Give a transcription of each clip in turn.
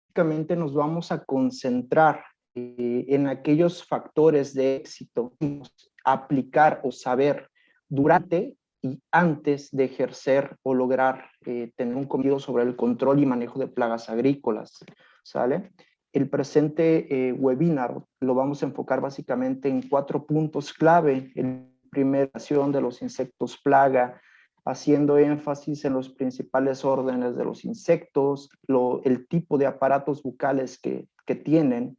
Básicamente nos vamos a concentrar en aquellos factores de éxito, aplicar o saber durante y antes de ejercer o lograr tener un cometido sobre el control y manejo de plagas agrícolas, ¿sale? El presente webinar lo vamos a enfocar básicamente en 4 puntos clave. El primero, de los insectos plaga, haciendo énfasis en los principales órdenes de los insectos, el tipo de aparatos bucales que tienen.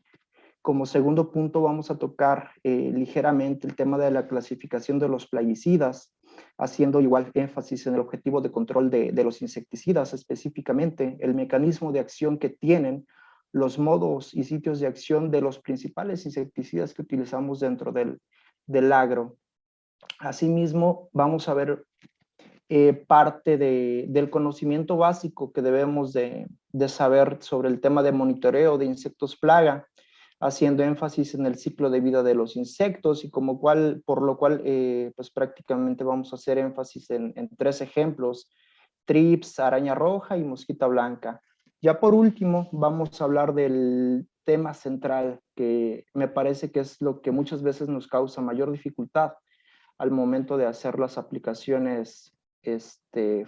Como segundo punto vamos a tocar ligeramente el tema de la clasificación de los plaguicidas, haciendo igual énfasis en el objetivo de control de los insecticidas, específicamente el mecanismo de acción que tienen, los modos y sitios de acción de los principales insecticidas que utilizamos dentro del agro. Asimismo, vamos a ver parte del conocimiento básico que debemos de saber sobre el tema de monitoreo de insectos plaga, haciendo énfasis en el ciclo de vida de los insectos y por lo cual pues prácticamente vamos a hacer énfasis en 3 ejemplos: trips, araña roja y mosquita blanca. Ya por último vamos a hablar del tema central, que me parece que es lo que muchas veces nos causa mayor dificultad al momento de hacer las aplicaciones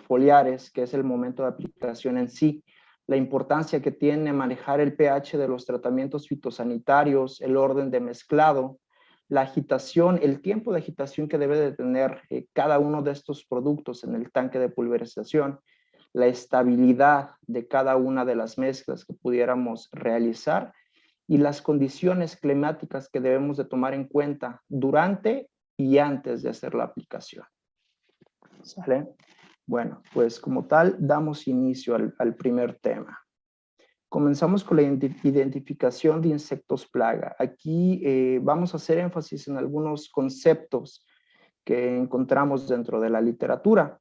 foliares, que es el momento de aplicación en sí, la importancia que tiene manejar el pH de los tratamientos fitosanitarios, el orden de mezclado, la agitación, el tiempo de agitación que debe de tener cada uno de estos productos en el tanque de pulverización, la estabilidad de cada una de las mezclas que pudiéramos realizar y las condiciones climáticas que debemos de tomar en cuenta durante y antes de hacer la aplicación. ¿Sale? Bueno, pues como tal, damos inicio al primer tema. Comenzamos con la identificación de insectos plaga. Aquí vamos a hacer énfasis en algunos conceptos que encontramos dentro de la literatura.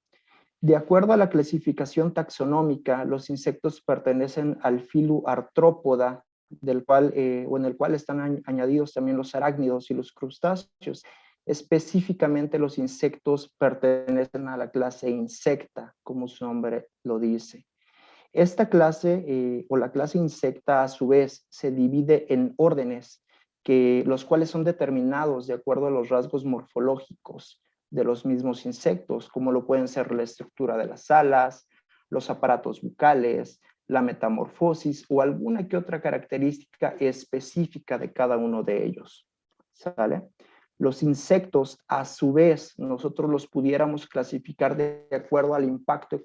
De acuerdo a la clasificación taxonómica, los insectos pertenecen al filo Artrópoda, del cual, o en el cual están añadidos también los arácnidos y los crustáceos. Específicamente los insectos pertenecen a la clase insecta, como su nombre lo dice. Esta clase o la clase insecta a su vez se divide en órdenes, los cuales son determinados de acuerdo a los rasgos morfológicos de los mismos insectos, como lo pueden ser la estructura de las alas, los aparatos bucales, la metamorfosis o alguna que otra característica específica de cada uno de ellos. ¿Sale? Los insectos, a su vez, nosotros los pudiéramos clasificar de acuerdo al impacto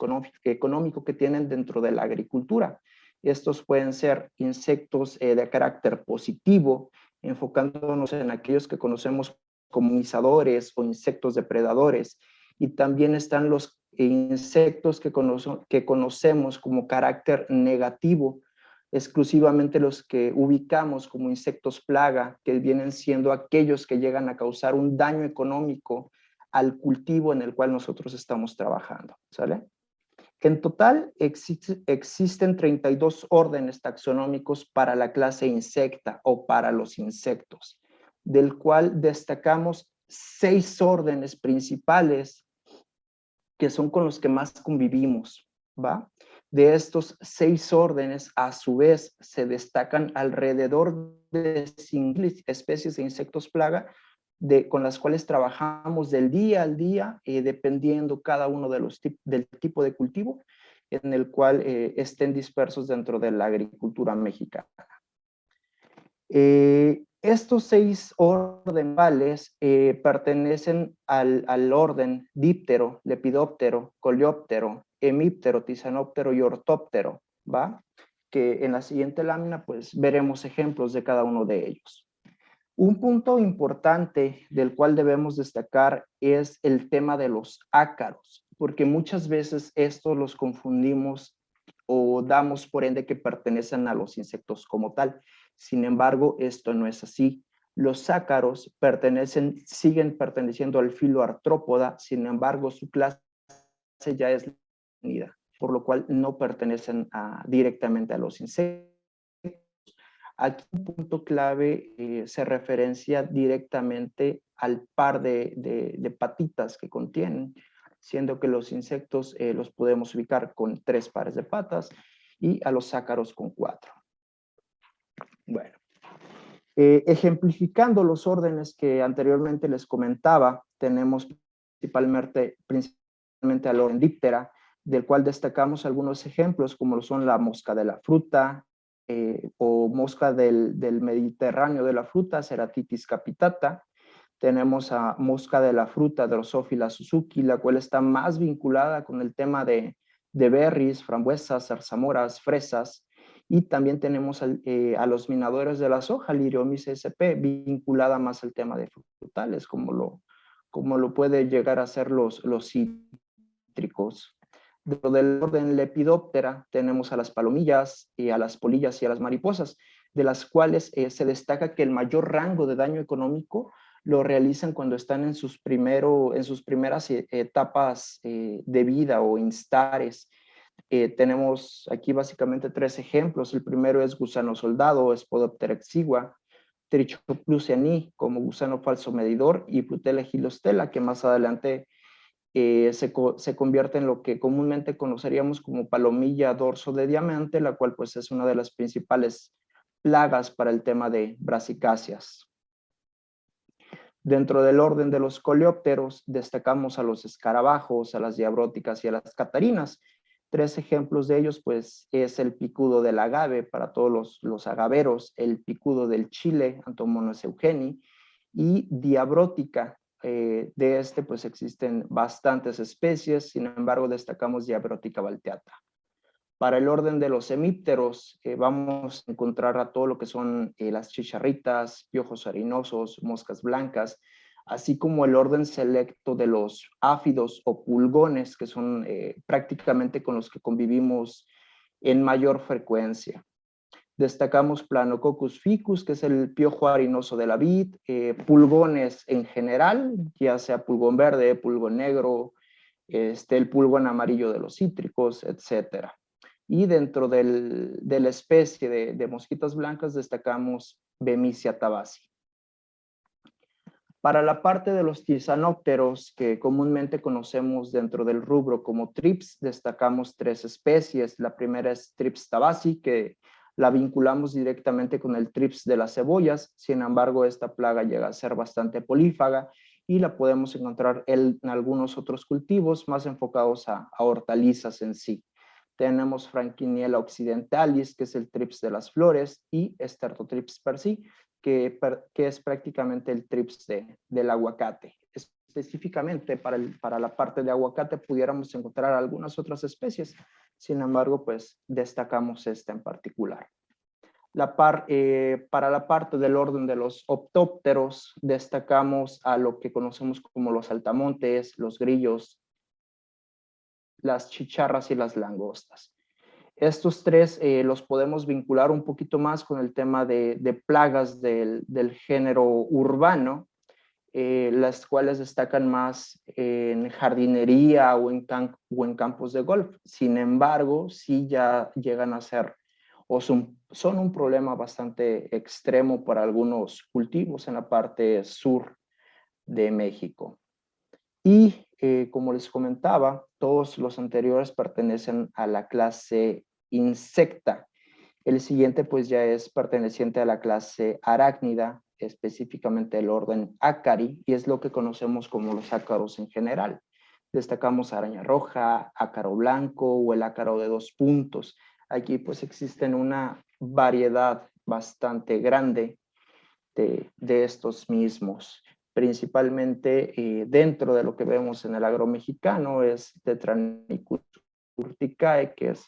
económico que tienen dentro de la agricultura. Estos pueden ser insectos de carácter positivo, enfocándonos en aquellos que conocemos como inizadores o insectos depredadores. Y también están los insectos que conocemos como carácter negativo, exclusivamente los que ubicamos como insectos plaga, que vienen siendo aquellos que llegan a causar un daño económico al cultivo en el cual nosotros estamos trabajando, ¿sale? En total existen 32 órdenes taxonómicos para la clase insecta o para los insectos, del cual destacamos 6 órdenes principales que son con los que más convivimos, ¿va? De estos 6 órdenes, a su vez, se destacan alrededor de 5 especies de insectos plaga con las cuales trabajamos del día al día, dependiendo cada uno del tipo de cultivo en el cual estén dispersos dentro de la agricultura mexicana. Estos 6 ordenales pertenecen al orden díptero, lepidóptero, coleóptero, hemíptero, tisanóptero y ortóptero, ¿va? Que en la siguiente lámina pues veremos ejemplos de cada uno de ellos. Un punto importante del cual debemos destacar es el tema de los ácaros, porque muchas veces estos los confundimos o damos por ende que pertenecen a los insectos como tal. Sin embargo, esto no es así. Los ácaros siguen perteneciendo al filo Artrópoda, sin embargo, su clase ya es definida, por lo cual no pertenecen directamente a los insectos. Aquí un punto clave se referencia directamente al par de patitas que contienen. siendo que los insectos los podemos ubicar con 3 pares de patas y a los ácaros con 4. Bueno, ejemplificando los órdenes que anteriormente les comentaba, tenemos principalmente al orden Diptera, del cual destacamos algunos ejemplos como lo son la mosca de la fruta o mosca del Mediterráneo de la fruta, Ceratitis capitata. Tenemos a mosca de la fruta, Drosophila suzuki, la cual está más vinculada con el tema de berries, frambuesas, zarzamoras, fresas. Y también tenemos a los minadores de la soja, Liriomis sp, vinculada más al tema de frutales, como lo puede llegar a ser los cítricos. Dentro del orden Lepidoptera tenemos a las palomillas, y a las polillas y a las mariposas, de las cuales se destaca que el mayor rango de daño económico lo realizan cuando están en sus primeras etapas de vida o instares. Tenemos aquí básicamente 3 ejemplos. El primero es gusano soldado, Spodoptera exigua, Trichoplusiani como gusano falso medidor y Prutella gilostela, que más adelante se convierte en lo que comúnmente conoceríamos como palomilla dorso de diamante, la cual pues es una de las principales plagas para el tema de brasicáceas. Dentro del orden de los coleópteros destacamos a los escarabajos, a las diabróticas y a las catarinas. 3 ejemplos de ellos pues es el picudo del agave para todos los agaveros, el picudo del chile, Antomonas eugenii, y diabrótica. De este pues existen bastantes especies, sin embargo destacamos Diabrótica balteata. Para el orden de los hemípteros vamos a encontrar a todo lo que son las chicharritas, piojos harinosos, moscas blancas, así como el orden selecto de los áfidos o pulgones, que son prácticamente con los que convivimos en mayor frecuencia. Destacamos Planococcus ficus, que es el piojo harinoso de la vid, pulgones en general, ya sea pulgón verde, pulgón negro, el pulgón amarillo de los cítricos, etc. Y dentro de la especie de mosquitas blancas destacamos Bemisia tabaci. Para la parte de los tisanópteros, que comúnmente conocemos dentro del rubro como trips, destacamos 3 especies. La primera es Trips tabaci, que la vinculamos directamente con el trips de las cebollas. Sin embargo, esta plaga llega a ser bastante polífaga y la podemos encontrar en algunos otros cultivos más enfocados a hortalizas en sí. Tenemos Frankiniella occidentalis, que es el trips de las flores, y Stertotrips persi, que es prácticamente el trips del aguacate. Específicamente para la parte de aguacate pudiéramos encontrar algunas otras especies, sin embargo, pues destacamos esta en particular. Para la parte del orden de los optópteros, destacamos a lo que conocemos como los saltamontes, los grillos, las chicharras y las langostas. Estos 3 los podemos vincular un poquito más con el tema de plagas del género urbano, las cuales destacan más en jardinería o en campos de golf. Sin embargo, sí ya llegan a ser o son un problema bastante extremo para algunos cultivos en la parte sur de México. Y como les comentaba, todos los anteriores pertenecen a la clase insecta. El siguiente pues ya es perteneciente a la clase arácnida, específicamente el orden Ácari, y es lo que conocemos como los ácaros en general. Destacamos araña roja, ácaro blanco o el ácaro de 2 puntos. Aquí pues existen una variedad bastante grande de estos mismos. Principalmente dentro de lo que vemos en el agro mexicano es Tetranicus urticae, que es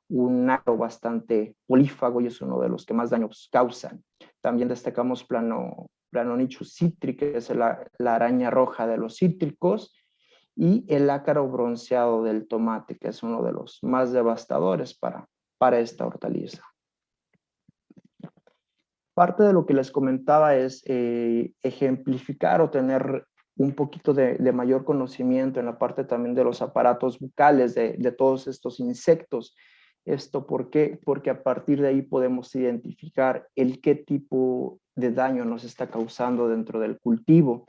un ácaro bastante polífago y es uno de los que más daños causan. También destacamos Planonichus citri, que es la araña roja de los cítricos, y el ácaro bronceado del tomate, que es uno de los más devastadores para esta hortaliza. Parte de lo que les comentaba es ejemplificar o tener un poquito de mayor conocimiento en la parte también de los aparatos bucales de todos estos insectos. ¿Esto por qué? Porque a partir de ahí podemos identificar el qué tipo de daño nos está causando dentro del cultivo.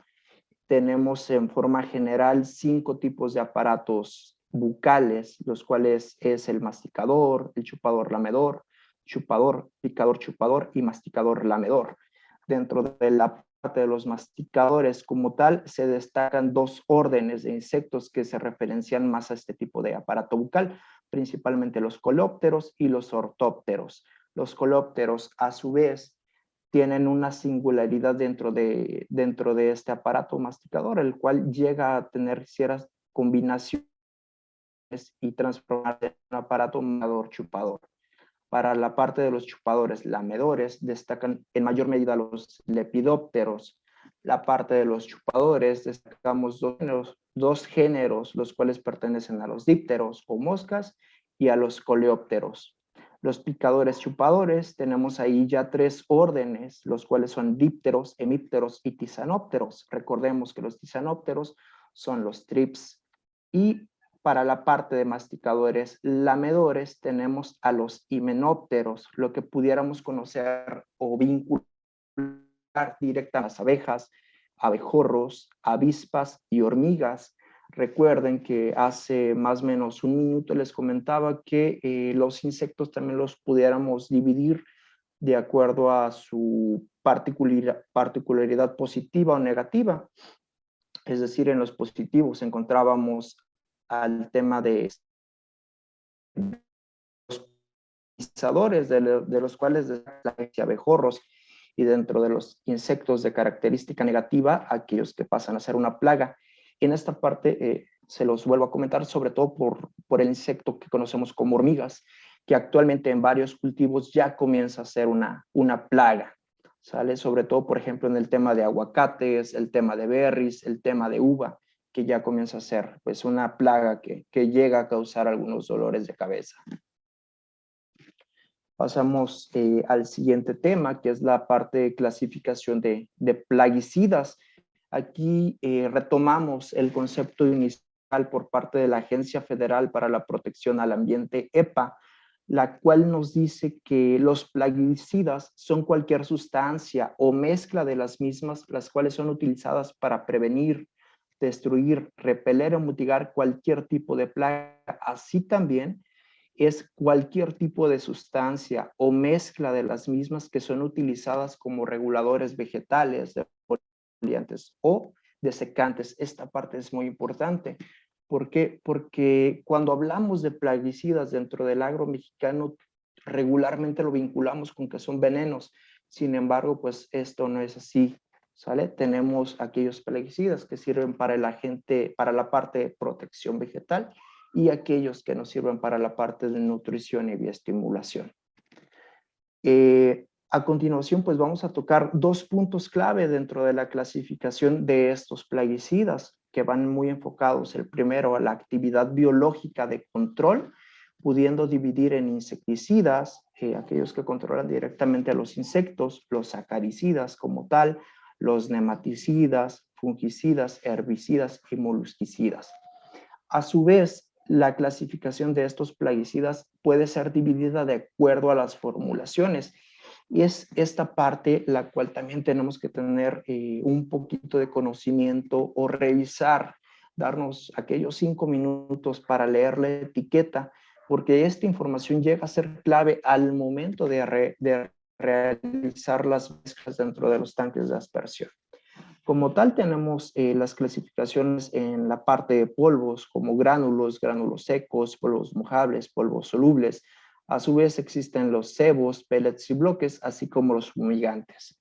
tenemos en forma general 5 tipos de aparatos bucales, los cuales es el masticador, el chupador lamedor, chupador, picador chupador y masticador lamedor. Dentro de la parte de los masticadores como tal, se destacan 2 órdenes de insectos que se referencian más a este tipo de aparato bucal, principalmente los coleópteros y los ortópteros. Los coleópteros, a su vez, tienen una singularidad dentro de este aparato masticador, el cual llega a tener ciertas combinaciones y transformar en un aparato masticador chupador. Para la parte de los chupadores lamedores, destacan en mayor medida los lepidópteros. La parte de los chupadores, destacamos dos géneros, los cuales pertenecen a los dípteros o moscas y a los coleópteros. Los picadores chupadores, tenemos ahí ya 3 órdenes, los cuales son dípteros, hemípteros y tisanópteros. Recordemos que los tisanópteros son los trips. Y para la parte de masticadores lamedores tenemos a los himenópteros, lo que pudiéramos conocer o vincular directamente a las abejas, abejorros, avispas y hormigas. Recuerden que hace más o menos un minuto les comentaba que los insectos también los pudiéramos dividir de acuerdo a su particularidad positiva o negativa. Es decir, en los positivos encontrábamos al tema de los polinizadores, de los cuales destacan abejorros, y dentro de los insectos de característica negativa, aquellos que pasan a ser una plaga. En esta parte se los vuelvo a comentar, sobre todo por el insecto que conocemos como hormigas, que actualmente en varios cultivos ya comienza a ser una plaga, ¿sale? Sobre todo, por ejemplo, en el tema de aguacates, el tema de berries, el tema de uva, que ya comienza a ser pues una plaga que llega a causar algunos dolores de cabeza. Pasamos al siguiente tema, que es la parte de clasificación de plaguicidas. Aquí retomamos el concepto inicial por parte de la Agencia Federal para la Protección al Ambiente, EPA, la cual nos dice que los plaguicidas son cualquier sustancia o mezcla de las mismas, las cuales son utilizadas para prevenir, destruir, repeler o mitigar cualquier tipo de plaga. Así también es cualquier tipo de sustancia o mezcla de las mismas que son utilizadas como reguladores vegetales, defoliantes o desecantes. Esta parte es muy importante. ¿Por qué? Porque cuando hablamos de plaguicidas dentro del agro mexicano, regularmente lo vinculamos con que son venenos. Sin embargo, pues esto no es así, ¿sale? Tenemos aquellos plaguicidas que sirven para la parte de protección vegetal, y aquellos que nos sirven para la parte de nutrición y bioestimulación. A continuación, pues vamos a tocar 2 puntos clave dentro de la clasificación de estos plaguicidas, que van muy enfocados. El primero, a la actividad biológica de control, pudiendo dividir en insecticidas, aquellos que controlan directamente a los insectos, los acaricidas como tal, los nematicidas, fungicidas, herbicidas y molusquicidas. A su vez, la clasificación de estos plaguicidas puede ser dividida de acuerdo a las formulaciones. Y es esta parte la cual también tenemos que tener un poquito de conocimiento o revisar, darnos aquellos 5 minutos para leer la etiqueta, porque esta información llega a ser clave al momento de realizar las mezclas dentro de los tanques de aspersión. Como tal, tenemos las clasificaciones en la parte de polvos, como gránulos, gránulos secos, polvos mojables, polvos solubles. A su vez existen los cebos, pellets y bloques, así como los fumigantes.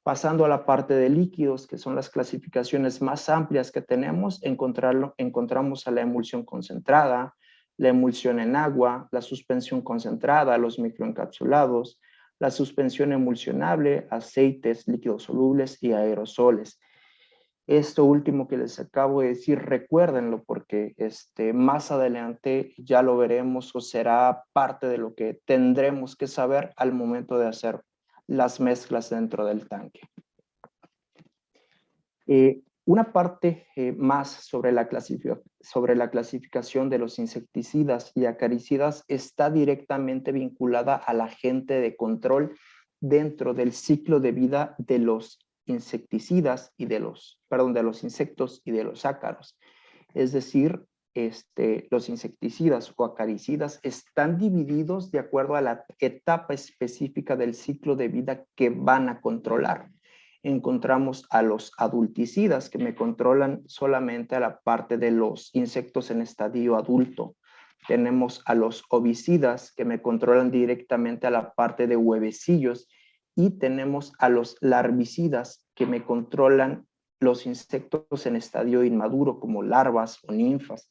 Pasando a la parte de líquidos, que son las clasificaciones más amplias que tenemos, encontramos a la emulsión concentrada, la emulsión en agua, la suspensión concentrada, los microencapsulados, la suspensión emulsionable, aceites, líquidos solubles y aerosoles. Esto último que les acabo de decir, recuérdenlo, porque más adelante ya lo veremos o será parte de lo que tendremos que saber al momento de hacer las mezclas dentro del tanque. Una parte más sobre la clasificación de los insecticidas y acaricidas está directamente vinculada al agente de control dentro del ciclo de vida de los insecticidas y de los insectos y de los ácaros. Es decir, los insecticidas o acaricidas están divididos de acuerdo a la etapa específica del ciclo de vida que van a controlar. Encontramos a los adulticidas que me controlan solamente a la parte de los insectos en estadio adulto. Tenemos a los ovicidas que me controlan directamente a la parte de huevecillos y tenemos a los larvicidas que me controlan los insectos en estadio inmaduro como larvas o ninfas.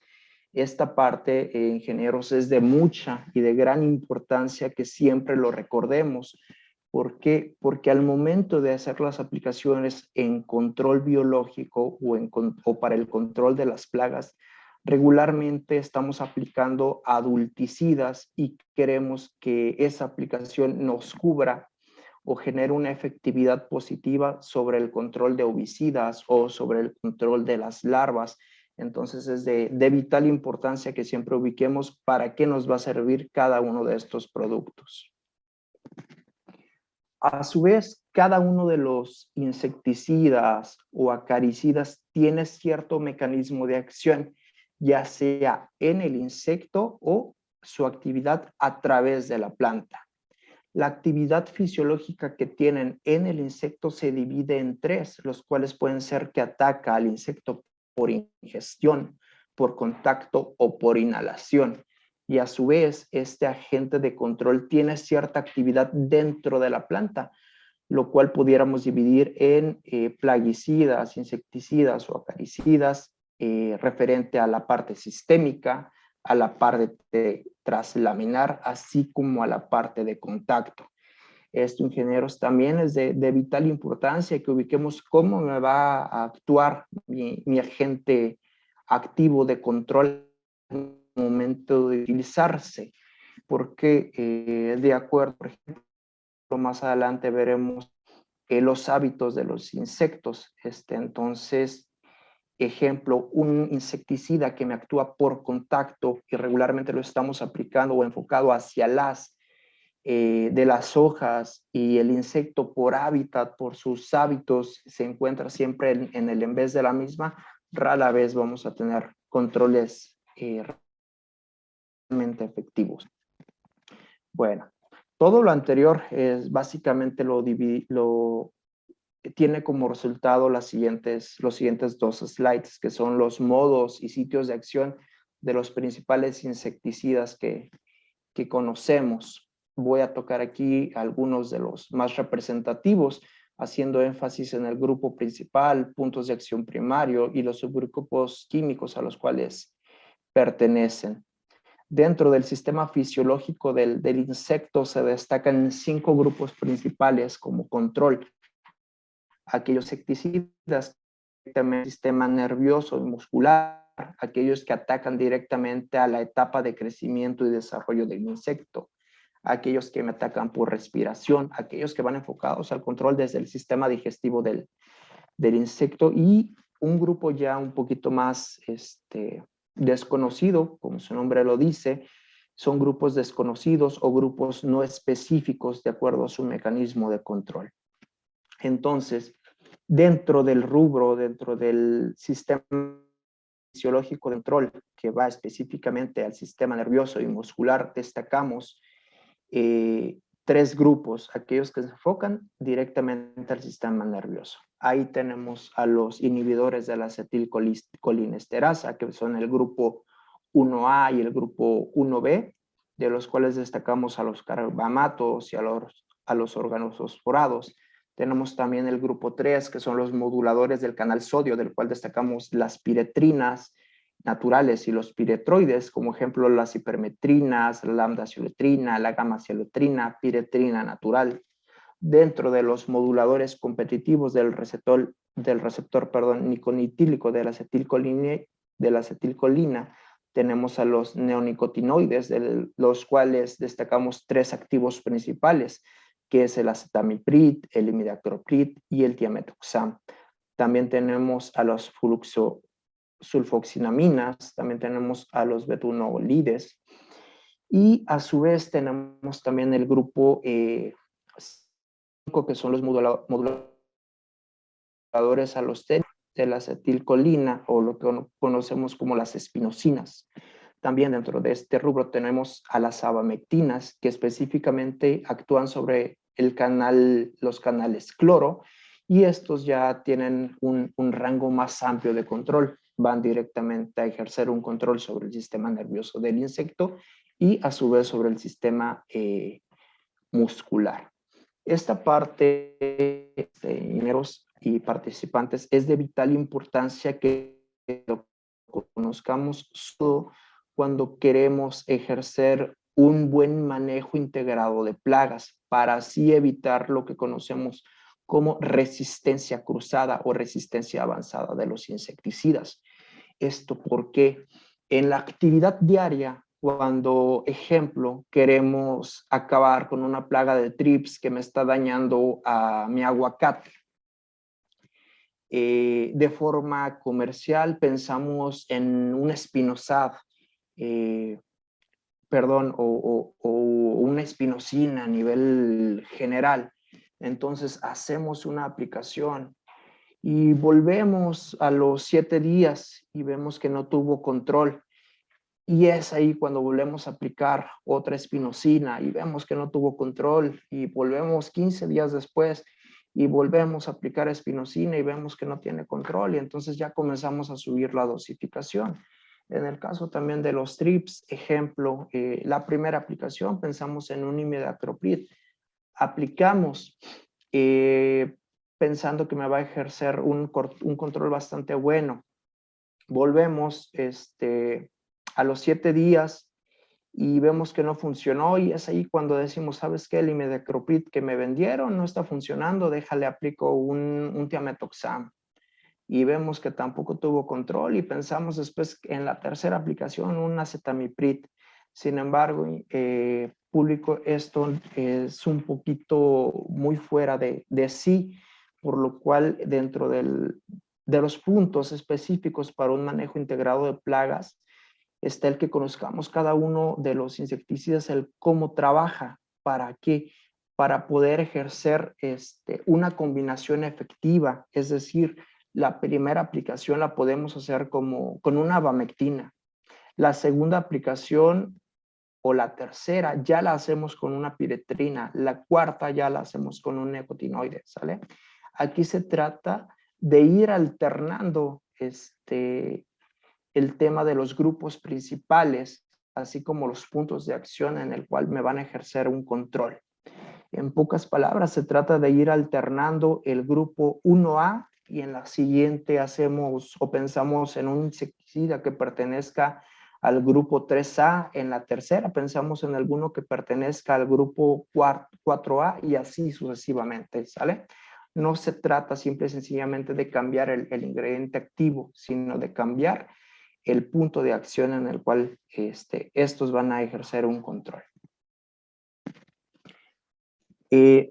Esta parte, ingenieros, es de mucha y de gran importancia que siempre lo recordemos. ¿Por qué? Porque al momento de hacer las aplicaciones en control biológico o para el control de las plagas, regularmente estamos aplicando adulticidas y queremos que esa aplicación nos cubra o genere una efectividad positiva sobre el control de ovicidas o sobre el control de las larvas. Entonces es de vital importancia que siempre ubiquemos para qué nos va a servir cada uno de estos productos. A su vez, cada uno de los insecticidas o acaricidas tiene cierto mecanismo de acción, ya sea en el insecto o su actividad a través de la planta. La actividad fisiológica que tienen en el insecto se divide en tres, los cuales pueden ser que ataca al insecto por ingestión, por contacto o por inhalación. Y a su vez, este agente de control tiene cierta actividad dentro de la planta, lo cual pudiéramos dividir en plaguicidas, insecticidas o acaricidas, referente a la parte sistémica, a la parte traslaminar, así como a la parte de contacto. Esto, ingenieros, también es de vital importancia que ubiquemos cómo me va a actuar mi agente activo de control en el momento de utilizarse, porque de acuerdo, por ejemplo, más adelante veremos los hábitos de los insectos. Entonces, ejemplo, un insecticida que me actúa por contacto y regularmente lo estamos aplicando o enfocado hacia las de las hojas, y el insecto por hábitat, por sus hábitos, se encuentra siempre en el en vez de la misma, rara vez vamos a tener controles realmente efectivos. Bueno, todo lo anterior es básicamente lo tiene como resultado los siguientes dos slides, que son los modos y sitios de acción de los principales insecticidas que conocemos. Voy a tocar aquí algunos de los más representativos, haciendo énfasis en el grupo principal, puntos de acción primario y los subgrupos químicos a los cuales pertenecen. Dentro del sistema fisiológico del insecto se destacan 5 grupos principales como control. Aquellos insecticidas del sistema nervioso y muscular, aquellos que atacan directamente a la etapa de crecimiento y desarrollo del insecto, aquellos que me atacan por respiración, aquellos que van enfocados al control desde el sistema digestivo del insecto, y un grupo ya un poquito más desconocido, como su nombre lo dice, son grupos desconocidos o grupos no específicos de acuerdo a su mecanismo de control. Entonces, dentro del rubro, dentro del sistema fisiológico de control que va específicamente al sistema nervioso y muscular, destacamos 3 grupos, aquellos que se enfocan directamente al sistema nervioso. Ahí tenemos a los inhibidores de la acetilcolinesterasa, que son el grupo 1A y el grupo 1B, de los cuales destacamos a los carbamatos y a los órganos fosforados. Tenemos también el grupo 3, que son los moduladores del canal sodio, del cual destacamos las piretrinas naturales y los piretroides, como ejemplo las hipermetrinas, la lambda-cioletrina, la gamma-cioletrina, piretrina natural. Dentro de los moduladores competitivos del receptor niconitílico de la acetilcolina, tenemos a los neonicotinoides, de los cuales destacamos 3 activos principales, que es el acetamiprid, el imidacloprid y el tiamethoxam. También tenemos a los sulfoxinaminas, también tenemos a los betunolides, y a su vez tenemos también el grupo 5, que son los moduladores reguladores alostéricos de la acetilcolina o lo que conocemos como las espinosina. También dentro de este rubro tenemos a las abamectinas, que específicamente actúan sobre los canales cloro, y estos ya tienen un rango más amplio de control. Van directamente a ejercer un control sobre el sistema nervioso del insecto y a su vez sobre el sistema muscular. Esta parte de ingenieros y participantes es de vital importancia que lo conozcamos solo cuando queremos ejercer un buen manejo integrado de plagas para así evitar lo que conocemos como resistencia cruzada o resistencia avanzada de los insecticidas. Esto porque en la actividad diaria, cuando, ejemplo, queremos acabar con una plaga de trips que me está dañando a mi aguacate, de forma comercial pensamos en un espinosad, o una espinosina a nivel general. Entonces hacemos una aplicación y volvemos a los 7 días y vemos que no tuvo control. Y es ahí cuando volvemos a aplicar otra espinosina y vemos que no tuvo control, y volvemos 15 días después y volvemos a aplicar espinosina y vemos que no tiene control, y entonces ya comenzamos a subir la dosificación. En el caso también de los trips, ejemplo, la primera aplicación pensamos en un imidacloprid. Aplicamos pensando que me va a ejercer un control bastante bueno. Volvemos a los 7 días y vemos que no funcionó, y es ahí cuando decimos, ¿sabes qué? El imidacloprid que me vendieron no está funcionando, déjale aplico un thiamethoxam. Y vemos que tampoco tuvo control y pensamos después en la tercera aplicación un acetamiprid. Sin embargo, público, esto es un poquito muy fuera de sí, por lo cual dentro de los puntos específicos para un manejo integrado de plagas está el que conozcamos cada uno de los insecticidas, el cómo trabaja, para qué, para poder ejercer una combinación efectiva. Es decir, la primera aplicación la podemos hacer con una abamectina. La segunda aplicación o la tercera ya la hacemos con una piretrina. La cuarta ya la hacemos con un necotinoide, ¿sale? Aquí se trata de ir alternando el tema de los grupos principales, así como los puntos de acción en el cual me van a ejercer un control. En pocas palabras, se trata de ir alternando el grupo 1A y en la siguiente hacemos o pensamos en un insecticida que pertenezca al grupo 3A, en la tercera pensamos en alguno que pertenezca al grupo 4A y así sucesivamente, ¿sale? No se trata simple y sencillamente de cambiar el ingrediente activo, sino de cambiar el punto de acción en el cual estos van a ejercer un control.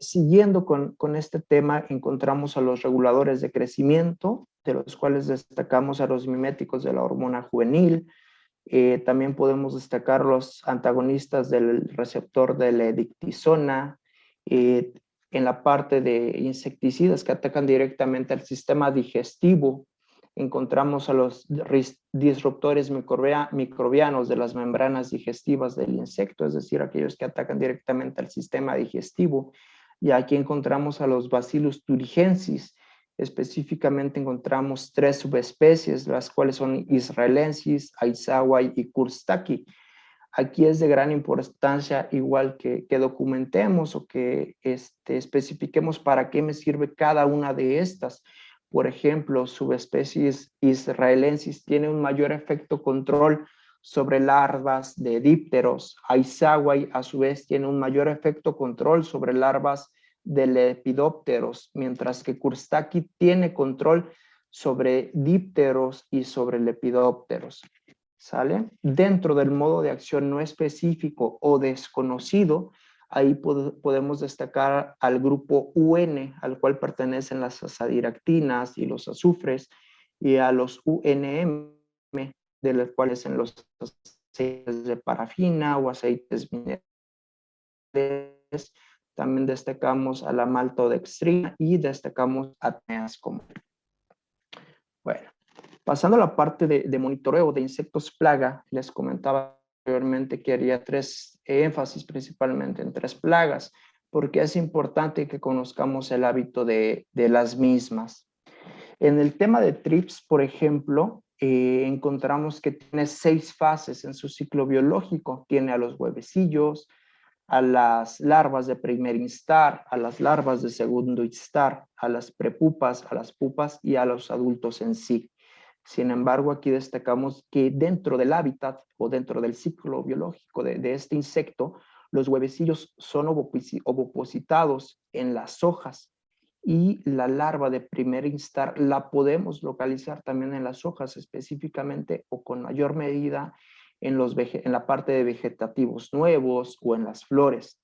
Siguiendo con este tema, encontramos a los reguladores de crecimiento, de los cuales destacamos a los miméticos de la hormona juvenil. También podemos destacar los antagonistas del receptor de la dictisona. En la parte de insecticidas que atacan directamente al sistema digestivo, encontramos a los disruptores microbianos de las membranas digestivas del insecto, es decir, aquellos que atacan directamente al sistema digestivo. Y aquí encontramos a los Bacillus thuringiensis. Específicamente encontramos 3 subespecies, las cuales son Israelensis, Aizawa y Kurstaki. Aquí es de gran importancia, igual que documentemos o que especifiquemos para qué me sirve cada una de estas. Por ejemplo, subespecies israelensis tiene un mayor efecto control sobre larvas de dípteros. Aizawa, a su vez, tiene un mayor efecto control sobre larvas de lepidópteros, mientras que Kurstaki tiene control sobre dípteros y sobre lepidópteros. ¿Sale? Dentro del modo de acción no específico o desconocido, ahí podemos destacar al grupo UN, al cual pertenecen las azadiractinas y los azufres, y a los UNM, de los cuales en los aceites de parafina o aceites minerales. También destacamos a la maltodextrina y destacamos a teas como. Pasando a la parte de monitoreo de insectos plaga, les comentaba anteriormente que haría énfasis principalmente en 3 plagas, porque es importante que conozcamos el hábito de las mismas. En el tema de trips, por ejemplo, encontramos que tiene 6 fases en su ciclo biológico. Tiene a los huevecillos, a las larvas de primer instar, a las larvas de segundo instar, a las prepupas, a las pupas y a los adultos en sí. Sin embargo, aquí destacamos que dentro del hábitat o dentro del ciclo biológico de este insecto, los huevecillos son ovopositados en las hojas y la larva de primer instar la podemos localizar también en las hojas, específicamente o con mayor medida en la parte de vegetativos nuevos o en las flores.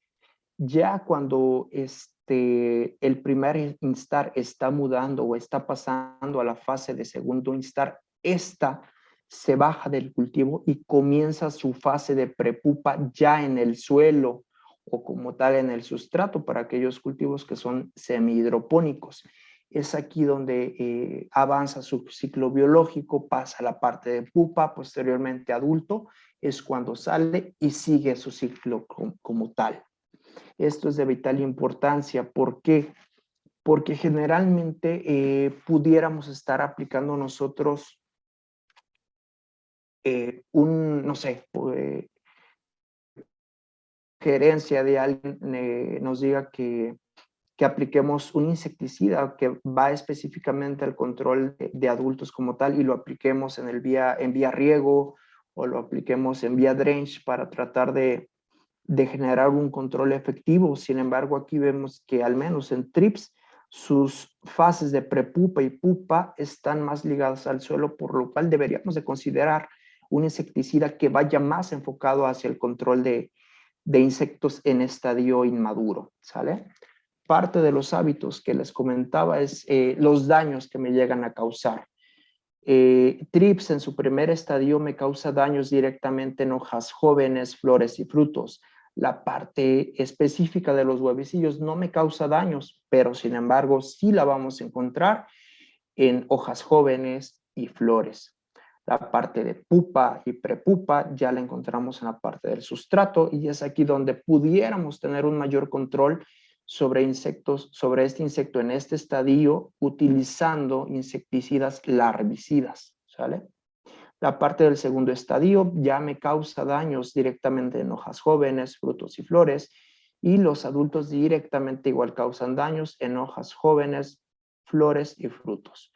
Ya cuando el primer instar está mudando o está pasando a la fase de segundo instar, esta se baja del cultivo y comienza su fase de prepupa ya en el suelo o como tal en el sustrato para aquellos cultivos que son semihidropónicos. Es aquí donde avanza su ciclo biológico, pasa a la parte de pupa, posteriormente adulto, es cuando sale y sigue su ciclo como tal. Esto es de vital importancia. ¿Por qué? Porque generalmente pudiéramos estar aplicando nosotros no sé, gerencia de alguien nos diga que apliquemos un insecticida que va específicamente al control de adultos como tal y lo apliquemos en vía riego o lo apliquemos en vía drench para tratar de generar un control efectivo. Sin embargo, aquí vemos que al menos en trips, sus fases de prepupa y pupa están más ligadas al suelo, por lo cual deberíamos de considerar un insecticida que vaya más enfocado hacia el control de insectos en estadio inmaduro, ¿sale? Parte de los hábitos que les comentaba es los daños que me llegan a causar. Trips en su primer estadio me causa daños directamente en hojas jóvenes, flores y frutos. La parte específica de los huevecillos no me causa daños, pero sin embargo sí la vamos a encontrar en hojas jóvenes y flores. La parte de pupa y prepupa ya la encontramos en la parte del sustrato y es aquí donde pudiéramos tener un mayor control sobre insectos, sobre este insecto en este estadio utilizando insecticidas larvicidas, ¿sale? La parte del segundo estadio ya me causa daños directamente en hojas jóvenes, frutos y flores, y los adultos directamente igual causan daños en hojas jóvenes, flores y frutos.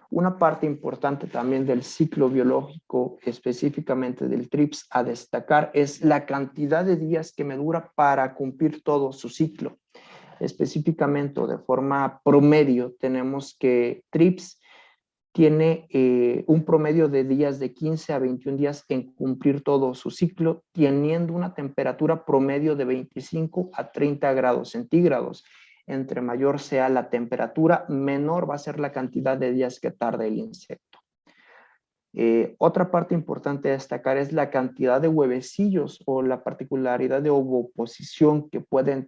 Una parte importante también del ciclo biológico, específicamente del TRIPS, a destacar es la cantidad de días que me dura para cumplir todo su ciclo. Específicamente, de forma promedio, tenemos que TRIPS tiene un promedio de días de 15 a 21 días en cumplir todo su ciclo, teniendo una temperatura promedio de 25 a 30 grados centígrados. Entre mayor sea la temperatura, menor va a ser la cantidad de días que tarde el insecto. Otra parte importante a destacar es la cantidad de huevecillos o la particularidad de ovoposición que puede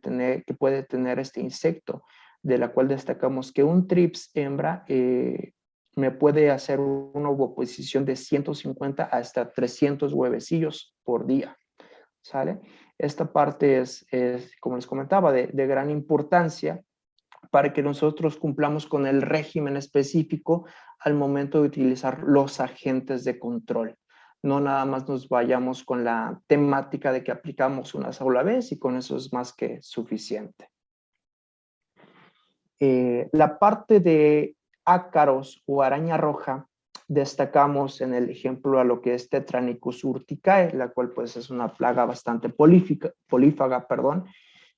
tener este insecto, de la cual destacamos que un trips hembra me puede hacer una ovoposición de 150 hasta 300 huevecillos por día, ¿sale? Esta parte es como les comentaba, de gran importancia para que nosotros cumplamos con el régimen específico al momento de utilizar los agentes de control. No nada más nos vayamos con la temática de que aplicamos una sola vez y con eso es más que suficiente. La parte de ácaros o araña roja, destacamos en el ejemplo a lo que es Tetranicus urticae, la cual pues es una plaga bastante polífaga,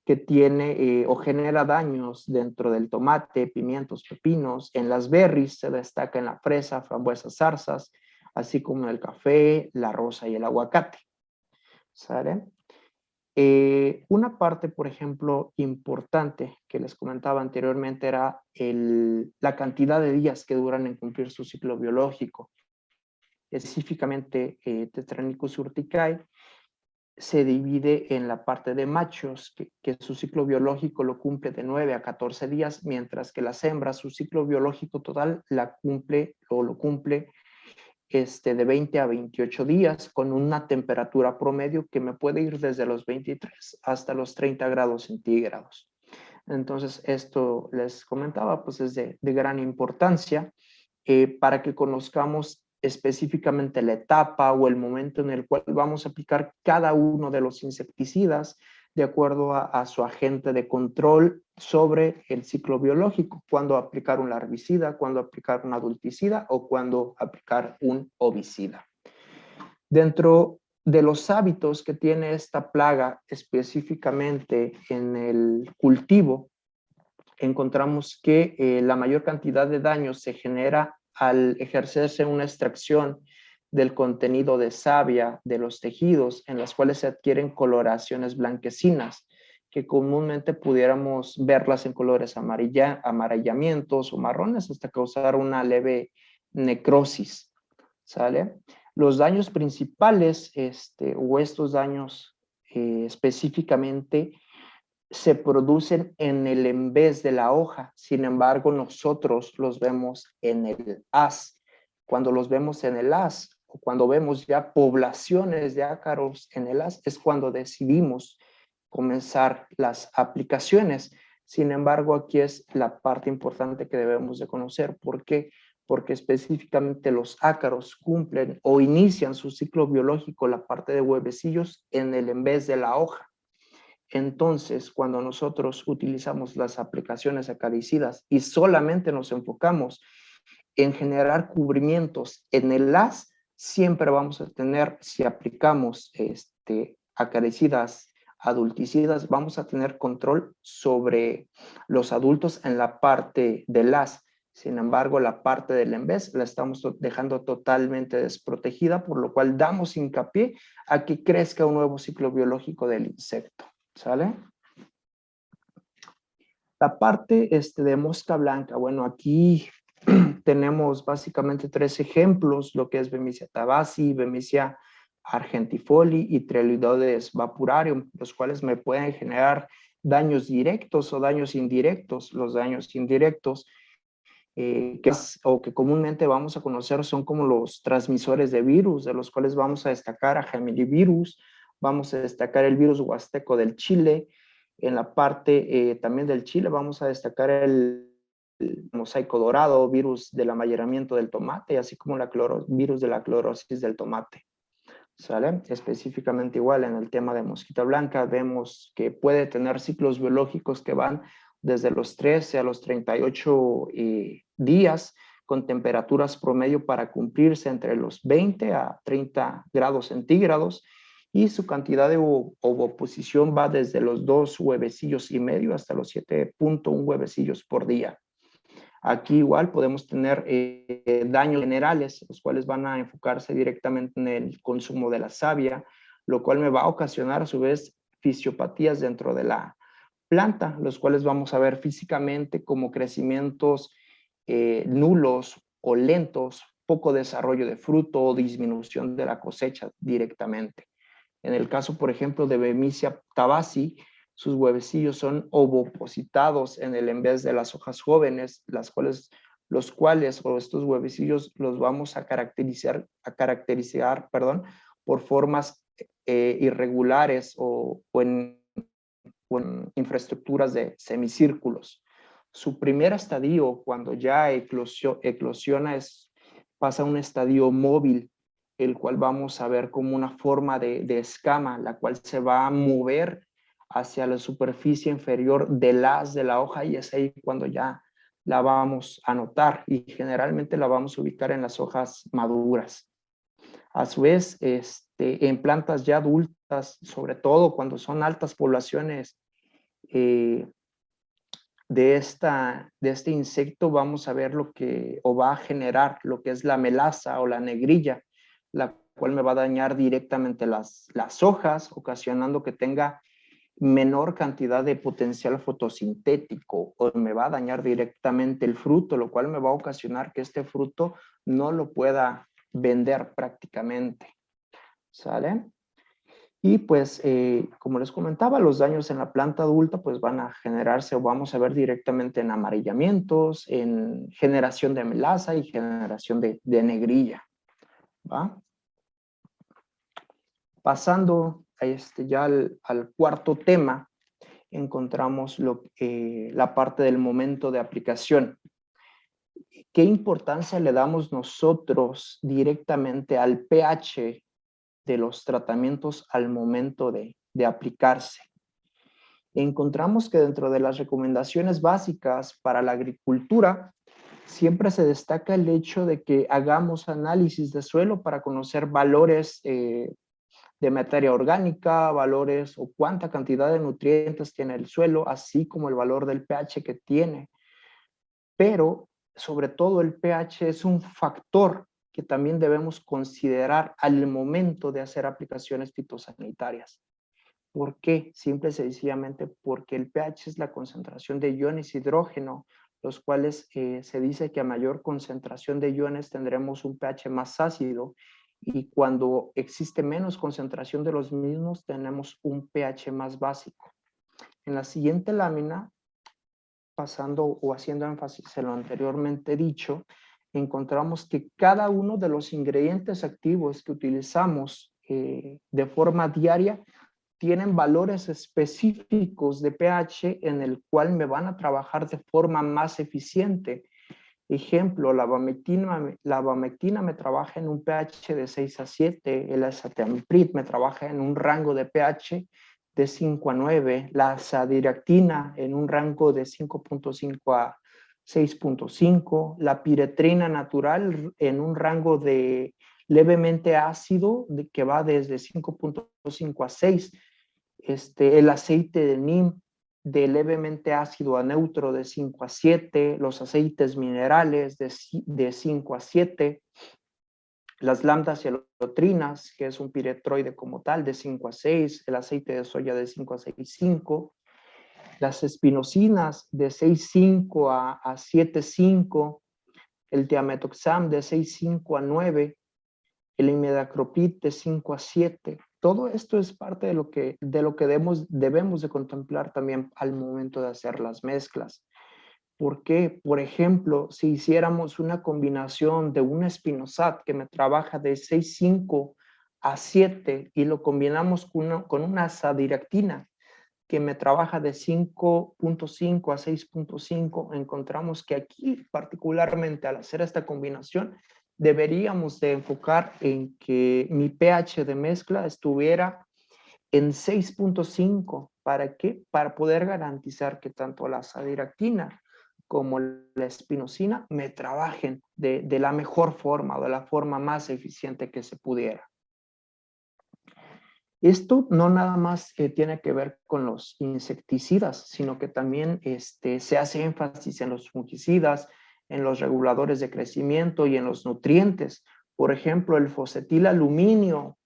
que tiene o genera daños dentro del tomate, pimientos, pepinos, en las berries se destaca en la fresa, frambuesas, zarzas, así como en el café, la rosa y el aguacate. ¿Sale? Una parte, por ejemplo, importante que les comentaba anteriormente era la cantidad de días que duran en cumplir su ciclo biológico. Específicamente, Tetranicus urticae se divide en la parte de machos, que su ciclo biológico lo cumple de 9 a 14 días, mientras que las hembras, su ciclo biológico total lo cumple de 20 a 28 días con una temperatura promedio que me puede ir desde los 23 hasta los 30 grados centígrados. Entonces, esto les comentaba, pues es de gran importancia para que conozcamos específicamente la etapa o el momento en el cual vamos a aplicar cada uno de los insecticidas de acuerdo a su agente de control sobre el ciclo biológico, cuándo aplicar un larvicida, cuándo aplicar un adulticida o cuándo aplicar un ovicida. Dentro de los hábitos que tiene esta plaga específicamente en el cultivo, encontramos que la mayor cantidad de daño se genera al ejercerse una extracción del contenido de savia de los tejidos, en las cuales se adquieren coloraciones blanquecinas, que comúnmente pudiéramos verlas en colores amarillamientos o marrones hasta causar una leve necrosis, ¿sale? Los daños principales, o estos daños específicamente, se producen en el envés de la hoja. Sin embargo, nosotros los vemos en el haz. Cuando los vemos en el haz o cuando vemos ya poblaciones de ácaros en el haz, es cuando decidimos comenzar las aplicaciones. Sin embargo, aquí es la parte importante que debemos de conocer. ¿Por qué? Porque específicamente los ácaros cumplen o inician su ciclo biológico, la parte de huevecillos, en el envés de la hoja. Entonces, cuando nosotros utilizamos las aplicaciones acaricidas y solamente nos enfocamos en generar cubrimientos en el haz, siempre vamos a tener, si aplicamos acaricidas, adulticidas, vamos a tener control sobre los adultos en la parte del haz. Sin embargo, la parte del envés la estamos dejando totalmente desprotegida, por lo cual damos hincapié a que crezca un nuevo ciclo biológico del insecto. ¿Sale? La parte de mosca blanca, bueno, aquí tenemos básicamente 3 ejemplos, lo que es Bemisia tabaci, Bemisia argentifoli y Trelidodes vapurarium, los cuales me pueden generar daños directos o daños indirectos. Los daños indirectos que comúnmente vamos a conocer son como los transmisores de virus, de los cuales vamos a destacar a Geminivirus, vamos a destacar el virus huasteco del Chile. En la parte también del Chile vamos a destacar el mosaico dorado, virus del amayeramiento del tomate, así como virus de la clorosis del tomate. ¿Sale? Específicamente igual en el tema de mosquita blanca vemos que puede tener ciclos biológicos que van desde los 13 a los 38 días, con temperaturas promedio para cumplirse entre los 20 a 30 grados centígrados, y su cantidad de ovoposición va desde los 2 huevecillos y medio hasta los 7.1 huevecillos por día. Aquí igual podemos tener daños generales, los cuales van a enfocarse directamente en el consumo de la savia, lo cual me va a ocasionar a su vez fisiopatías dentro de la planta, los cuales vamos a ver físicamente como crecimientos nulos o lentos, poco desarrollo de fruto o disminución de la cosecha directamente. En el caso, por ejemplo, de Bemisia tabaci, sus huevecillos son ovopositados en el envés de las hojas jóvenes, los cuales estos huevecillos los vamos a caracterizar por formas irregulares o en infraestructuras de semicírculos. Su primer estadio, cuando ya eclosiona, pasa a un estadio móvil, el cual vamos a ver como una forma de escama, la cual se va a mover hacia la superficie inferior del haz de la hoja, y es ahí cuando ya la vamos a notar, y generalmente la vamos a ubicar en las hojas maduras. A su vez, en plantas ya adultas, sobre todo cuando son altas poblaciones de este insecto, vamos a ver va a generar lo que es la melaza o la negrilla, la cual me va a dañar directamente las hojas, ocasionando que tenga menor cantidad de potencial fotosintético, o me va a dañar directamente el fruto, lo cual me va a ocasionar que este fruto no lo pueda vender prácticamente. ¿Sale? Y pues, como les comentaba, los daños en la planta adulta pues van a generarse, o vamos a ver directamente, en amarillamientos, en generación de melaza y generación de negrilla. ¿va? Pasando ya al cuarto tema, encontramos la parte del momento de aplicación. ¿Qué importancia le damos nosotros directamente al pH de los tratamientos al momento de aplicarse? Encontramos que dentro de las recomendaciones básicas para la agricultura, siempre se destaca el hecho de que hagamos análisis de suelo para conocer valores de materia orgánica, valores o cuánta cantidad de nutrientes tiene el suelo, así como el valor del pH que tiene. Pero, sobre todo, el pH es un factor que también debemos considerar al momento de hacer aplicaciones fitosanitarias. ¿Por qué? Simple y sencillamente porque el pH es la concentración de iones hidrógeno, los cuales se dice que a mayor concentración de iones tendremos un pH más ácido, y cuando existe menos concentración de los mismos tenemos un pH más básico. En la siguiente lámina, pasando o haciendo énfasis en lo anteriormente dicho, encontramos que cada uno de los ingredientes activos que utilizamos de forma diaria tienen valores específicos de pH en el cual me van a trabajar de forma más eficiente. Ejemplo, la abamectina me trabaja en un pH de 6 a 7, el azathioprine me trabaja en un rango de pH de 5 a 9, la azadiractina en un rango de 5.5 a 6.5, la piretrina natural en un rango de levemente ácido que va desde 5.5 a 6, el aceite de neem de levemente ácido a neutro de 5 a 7, los aceites minerales de 5 a 7, las lambdas cialotrinas, que es un piretroide como tal, de 5 a 6, el aceite de soya de 5 a 6,5, las espinosinas de 6,5 a 7,5, el tiametoxam de 6,5 a 9, el imidacloprid de 5 a 7. Todo esto es parte de lo que debemos de contemplar también al momento de hacer las mezclas. ¿Por qué? Por ejemplo, si hiciéramos una combinación de un espinosat que me trabaja de 6,5 a 7 y lo combinamos con una azadiractina que me trabaja de 5.5 a 6.5, encontramos que aquí, particularmente al hacer esta combinación, deberíamos de enfocar en que mi pH de mezcla estuviera en 6.5. ¿Para qué? Para poder garantizar que tanto la azadiractina como la espinosina me trabajen de la mejor forma o de la forma más eficiente que se pudiera. Esto no nada más tiene que ver con los insecticidas, sino que también se hace énfasis en los fungicidas, en los reguladores de crecimiento y en los nutrientes. Por ejemplo, el fosfetilaluminio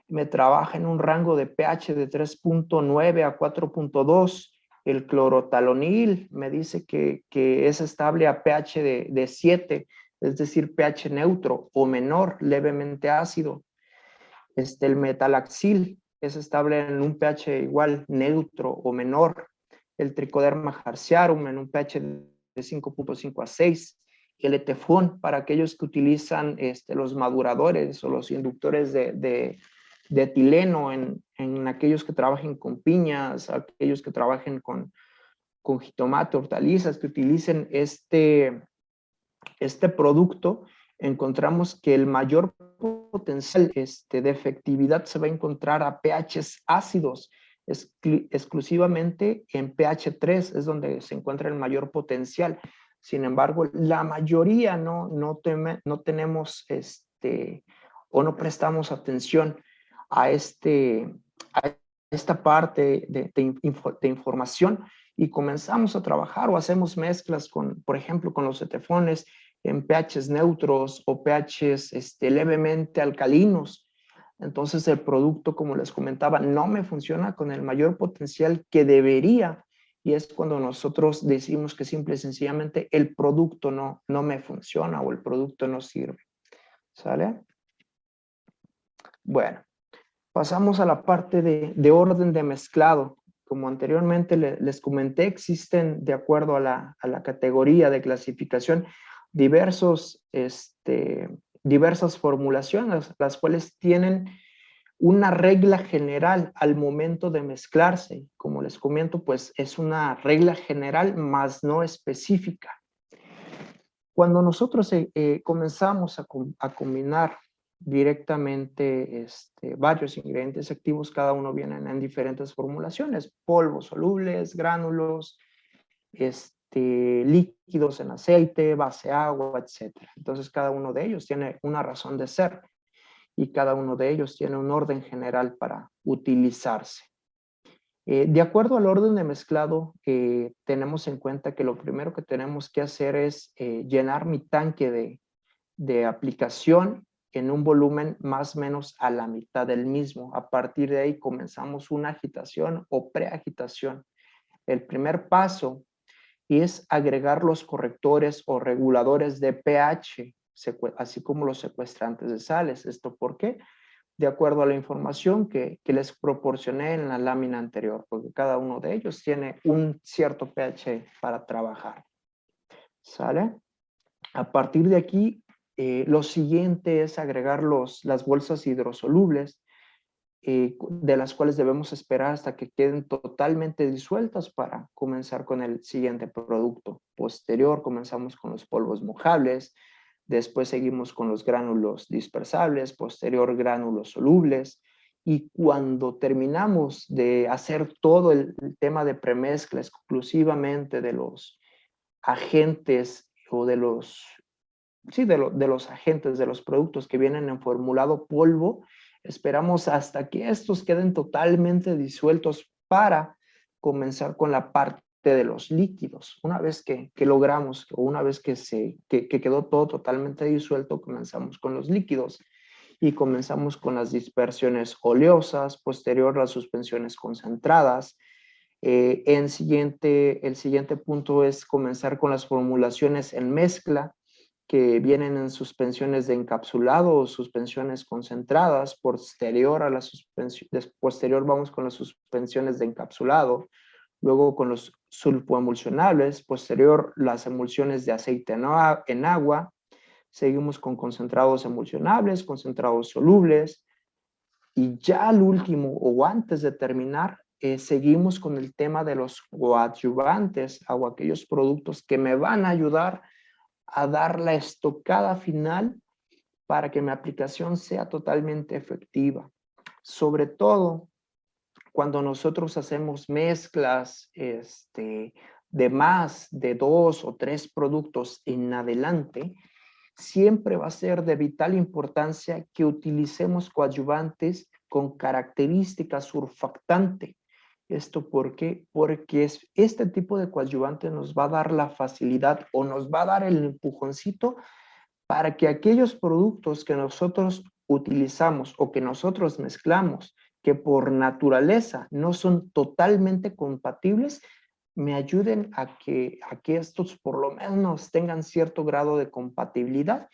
me trabaja en un rango de pH de 3.9 a 4.2. El clorotalonil me dice que es estable a pH de 7, es decir, pH neutro o menor, levemente ácido. El metalaxil es estable en un pH igual, neutro o menor. El tricoderma harziarum en un pH de 5.5 a 6. El etefón para aquellos que utilizan los maduradores o los inductores de etileno en aquellos que trabajen con piñas, aquellos que trabajen con jitomate, hortalizas, que utilicen este producto, encontramos que el mayor potencial de efectividad se va a encontrar a pHs ácidos, exclusivamente en pH 3 es donde se encuentra el mayor potencial. Sin embargo, la mayoría no tenemos o no prestamos atención a esta parte de información, y comenzamos a trabajar o hacemos mezclas por ejemplo, con los etefones en pHs neutros o pHs levemente alcalinos. Entonces el producto, como les comentaba, no me funciona con el mayor potencial que debería, y es cuando nosotros decimos que simple y sencillamente el producto no me funciona o el producto no sirve. ¿Sale? Bueno, pasamos a la parte de orden de mezclado. Como anteriormente les comenté, existen, de acuerdo a la categoría de clasificación, diversos diversas formulaciones, las cuales tienen una regla general al momento de mezclarse. Como les comento, pues es una regla general más no específica. Cuando nosotros comenzamos a combinar directamente varios ingredientes activos, cada uno viene en diferentes formulaciones, polvos solubles, gránulos, líquidos en aceite, base agua, etc. Entonces cada uno de ellos tiene una razón de ser y cada uno de ellos tiene un orden general para utilizarse. De acuerdo al orden de mezclado, tenemos en cuenta que lo primero que tenemos que hacer es llenar mi tanque de aplicación en un volumen más o menos a la mitad del mismo. A partir de ahí comenzamos una agitación o preagitación. El primer paso es agregar los correctores o reguladores de pH, así como los secuestrantes de sales. ¿Esto por qué? De acuerdo a la información que les proporcioné en la lámina anterior, porque cada uno de ellos tiene un cierto pH para trabajar. ¿Sale? A partir de aquí, lo siguiente es agregar las bolsas hidrosolubles, de las cuales debemos esperar hasta que queden totalmente disueltas para comenzar con el siguiente producto. Posterior, comenzamos con los polvos mojables, después seguimos con los gránulos dispersables, posterior gránulos solubles, y cuando terminamos de hacer todo el tema de premezcla exclusivamente de los agentes o de los, sí, de los agentes de los productos que vienen en formulado polvo, esperamos hasta que estos queden totalmente disueltos para comenzar con la parte de los líquidos. Una vez que logramos, o una vez que quedó todo totalmente disuelto, comenzamos con los líquidos y comenzamos con las dispersiones oleosas, posterior las suspensiones concentradas. El siguiente punto es comenzar con las formulaciones en mezcla, que vienen en suspensiones de encapsulado o suspensiones concentradas. Posterior vamos con las suspensiones de encapsulado, luego con los sulfoemulsionables, posterior las emulsiones de aceite en agua, seguimos con concentrados emulsionables, concentrados solubles, y ya al último o antes de terminar, seguimos con el tema de los coadyuvantes o aquellos productos que me van a ayudar a dar la estocada final para que mi aplicación sea totalmente efectiva. Sobre todo cuando nosotros hacemos mezclas de más de 2 o 3 productos en adelante, siempre va a ser de vital importancia que utilicemos coadyuvantes con características surfactante. ¿Esto por qué? Porque este tipo de coadyuvante nos va a dar la facilidad o nos va a dar el empujoncito para que aquellos productos que nosotros utilizamos o que nosotros mezclamos, que por naturaleza no son totalmente compatibles, me ayuden a que estos por lo menos tengan cierto grado de compatibilidad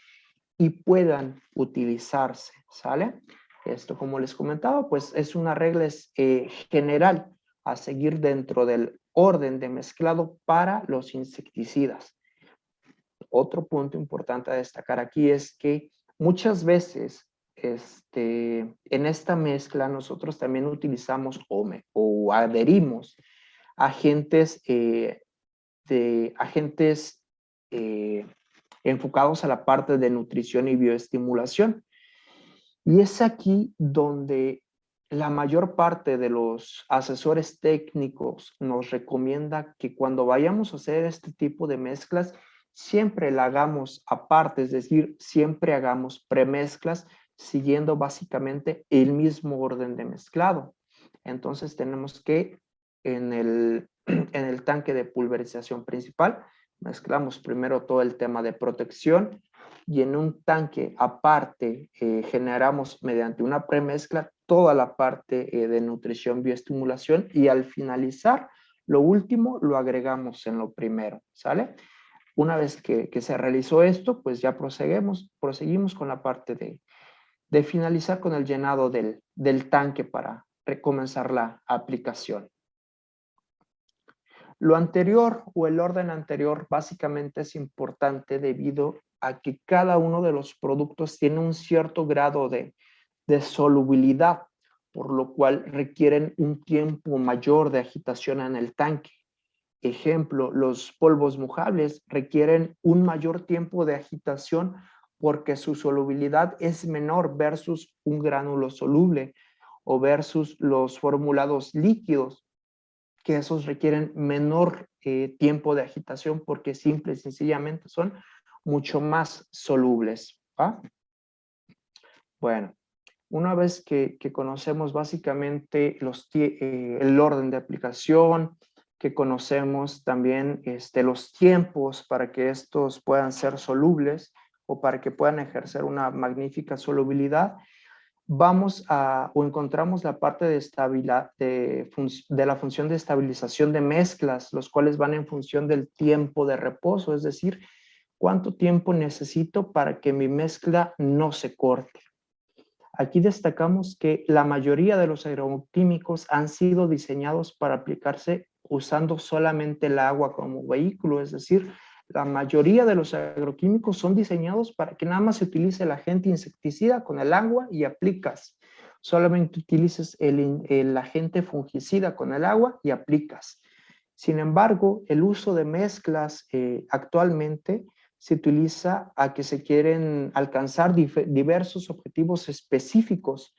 y puedan utilizarse, ¿sale? Esto, como les comentaba, pues es una regla general a seguir dentro del orden de mezclado para los insecticidas. Otro punto importante a destacar aquí es que muchas veces en esta mezcla nosotros también utilizamos o adherimos agentes, enfocados a la parte de nutrición y bioestimulación. Y es aquí donde la mayor parte de los asesores técnicos nos recomienda que cuando vayamos a hacer este tipo de mezclas, siempre la hagamos aparte, es decir, siempre hagamos premezclas siguiendo básicamente el mismo orden de mezclado. Entonces tenemos que en el tanque de pulverización principal, mezclamos primero todo el tema de protección y en un tanque aparte generamos mediante una premezcla toda la parte de nutrición bioestimulación y al finalizar lo último lo agregamos en lo primero, ¿sale? Una vez que se realizó esto, pues ya proseguimos con la parte de finalizar con el llenado del tanque para comenzar la aplicación. Lo anterior o el orden anterior básicamente es importante debido a que cada uno de los productos tiene un cierto grado de solubilidad, por lo cual requieren un tiempo mayor de agitación en el tanque. Ejemplo, los polvos mojables requieren un mayor tiempo de agitación porque su solubilidad es menor versus un gránulo soluble o versus los formulados líquidos, que esos requieren menor tiempo de agitación porque simple y sencillamente son mucho más solubles. ¿Va? Bueno, una vez que conocemos básicamente el orden de aplicación, que conocemos también los tiempos para que estos puedan ser solubles o para que puedan ejercer una magnífica solubilidad, encontramos la parte de estabilidad de la función de estabilización de mezclas, los cuales van en función del tiempo de reposo, es decir, cuánto tiempo necesito para que mi mezcla no se corte. Aquí destacamos que la mayoría de los agroquímicos han sido diseñados para aplicarse usando solamente el agua como vehículo, es decir, la mayoría de los agroquímicos son diseñados para que nada más se utilice el agente insecticida con el agua y aplicas. Solamente utilices el agente fungicida con el agua y aplicas. Sin embargo, el uso de mezclas actualmente se utiliza a que se quieren alcanzar diversos objetivos específicos.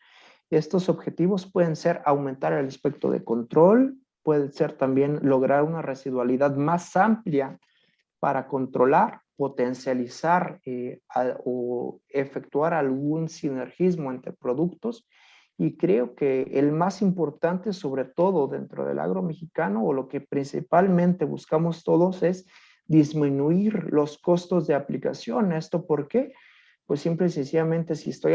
Estos objetivos pueden ser aumentar el espectro de control, puede ser también lograr una residualidad más amplia para controlar, potencializar o efectuar algún sinergismo entre productos. Y creo que el más importante, sobre todo dentro del agro mexicano, o lo que principalmente buscamos todos, es disminuir los costos de aplicación. ¿Esto por qué? Pues simple y sencillamente, si estoy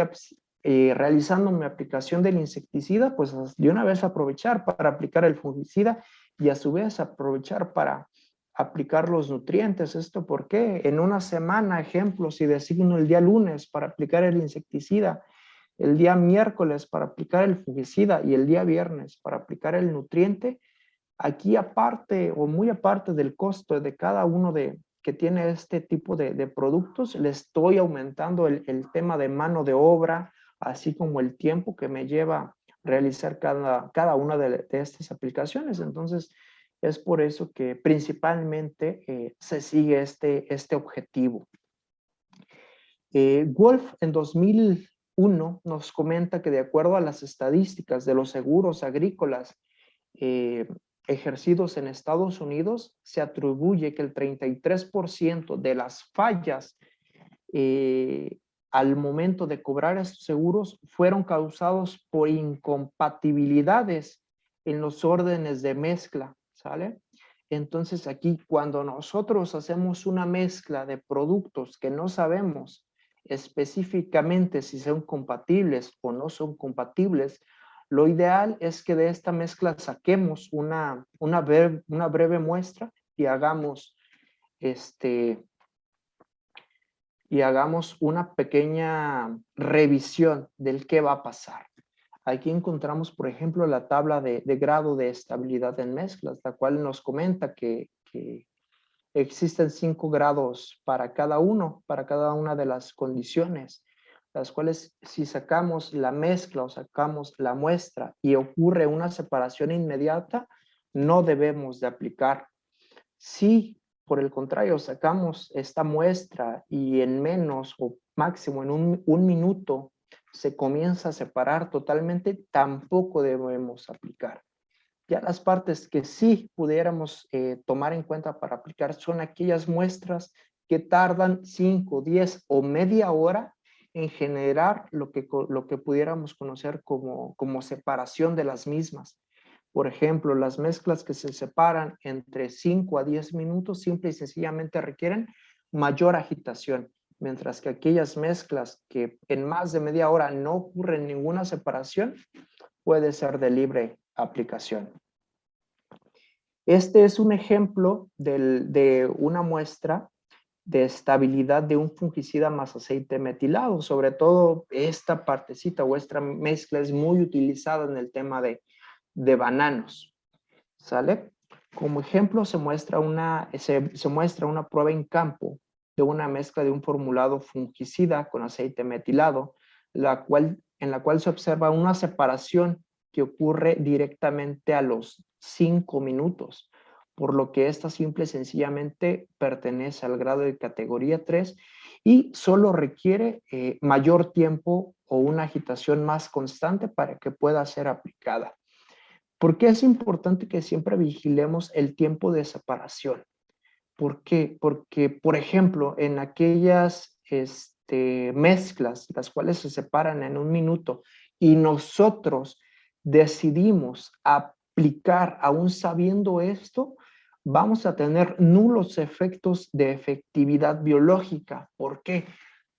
realizando mi aplicación del insecticida, pues de una vez aprovechar para aplicar el fungicida y a su vez aprovechar para aplicar los nutrientes. ¿Esto por qué? En una semana, ejemplo, si designo el día lunes para aplicar el insecticida, el día miércoles para aplicar el fungicida y el día viernes para aplicar el nutriente, aquí aparte o muy aparte del costo de cada uno que tiene este tipo de productos, le estoy aumentando el tema de mano de obra, así como el tiempo que me lleva realizar cada una de estas aplicaciones. Entonces, es por eso que principalmente se sigue este objetivo. Wolf en 2001 nos comenta que de acuerdo a las estadísticas de los seguros agrícolas ejercidos en Estados Unidos, se atribuye que el 33% de las fallas al momento de cobrar estos seguros fueron causados por incompatibilidades en los órdenes de mezcla, ¿sale? Entonces aquí cuando nosotros hacemos una mezcla de productos que no sabemos específicamente si son compatibles o no son compatibles, lo ideal es que de esta mezcla saquemos una breve muestra y hagamos una pequeña revisión del qué va a pasar. Aquí encontramos, por ejemplo, la tabla de grado de estabilidad en mezclas, la cual nos comenta que existen 5 grados para cada una de las condiciones, las cuales si sacamos la mezcla o sacamos la muestra y ocurre una separación inmediata, no debemos de aplicar. Si por el contrario sacamos esta muestra y en menos o máximo en un minuto se comienza a separar totalmente, tampoco debemos aplicar. Ya las partes que sí pudiéramos tomar en cuenta para aplicar son aquellas muestras que tardan 5, 10 o media hora en generar lo que pudiéramos conocer como separación de las mismas. Por ejemplo, las mezclas que se separan entre 5 a 10 minutos simple y sencillamente requieren mayor agitación, mientras que aquellas mezclas que en más de media hora no ocurre ninguna separación, puede ser de libre aplicación. Este es un ejemplo de una muestra de estabilidad de un fungicida más aceite metilado. Sobre todo esta partecita o esta mezcla es muy utilizada en el tema de bananos. ¿Sale? Como ejemplo se muestra una prueba en campo de una mezcla de un formulado fungicida con aceite metilado, en la cual se observa una separación que ocurre directamente a los 5 minutos, por lo que esta simple y sencillamente pertenece al grado de categoría 3 y solo requiere mayor tiempo o una agitación más constante para que pueda ser aplicada. ¿Por qué es importante que siempre vigilemos el tiempo de separación? ¿Por qué? Porque, por ejemplo, en aquellas mezclas, las cuales se separan en 1 minuto, y nosotros decidimos aplicar aún sabiendo esto, vamos a tener nulos efectos de efectividad biológica. ¿Por qué?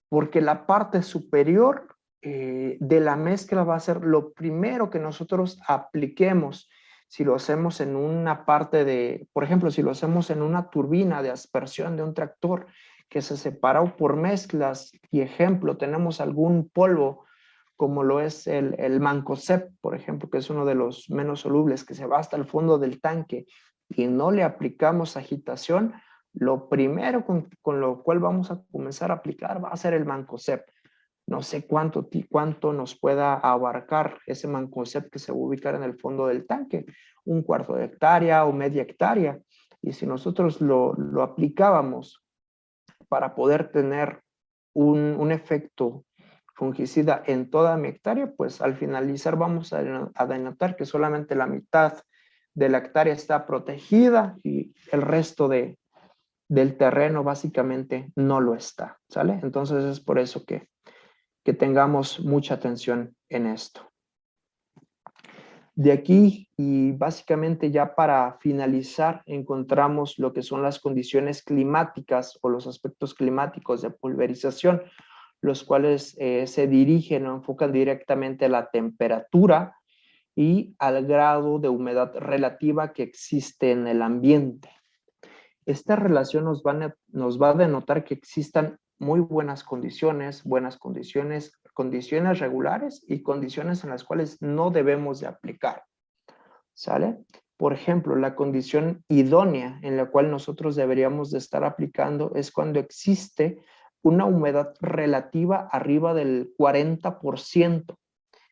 Porque la parte superior de la mezcla va a ser lo primero que nosotros apliquemos. Si lo hacemos en una parte de, por ejemplo, si lo hacemos en una turbina de aspersión de un tractor que se separó por mezclas, y ejemplo, tenemos algún polvo, como lo es el mancozeb, por ejemplo, que es uno de los menos solubles, que se va hasta el fondo del tanque y no le aplicamos agitación, lo primero con lo cual vamos a comenzar a aplicar va a ser el mancozeb. No sé cuánto nos pueda abarcar ese mancozeb que se va a ubicar en el fondo del tanque, 1/4 de hectárea o media hectárea. Y si nosotros lo aplicábamos para poder tener un efecto fungicida en toda mi hectárea, pues al finalizar vamos a denotar que solamente la mitad de la hectárea está protegida y el resto del terreno básicamente no lo está, ¿sale? Entonces es por eso que tengamos mucha atención en esto. De aquí y básicamente ya para finalizar encontramos lo que son las condiciones climáticas o los aspectos climáticos de pulverización, los cuales se dirigen o enfocan directamente a la temperatura y al grado de humedad relativa que existe en el ambiente. Esta relación nos va a denotar que existan muy buenas condiciones regulares y condiciones en las cuales no debemos de aplicar, ¿sale? Por ejemplo, la condición idónea en la cual nosotros deberíamos de estar aplicando es cuando existe una humedad relativa arriba del 40%,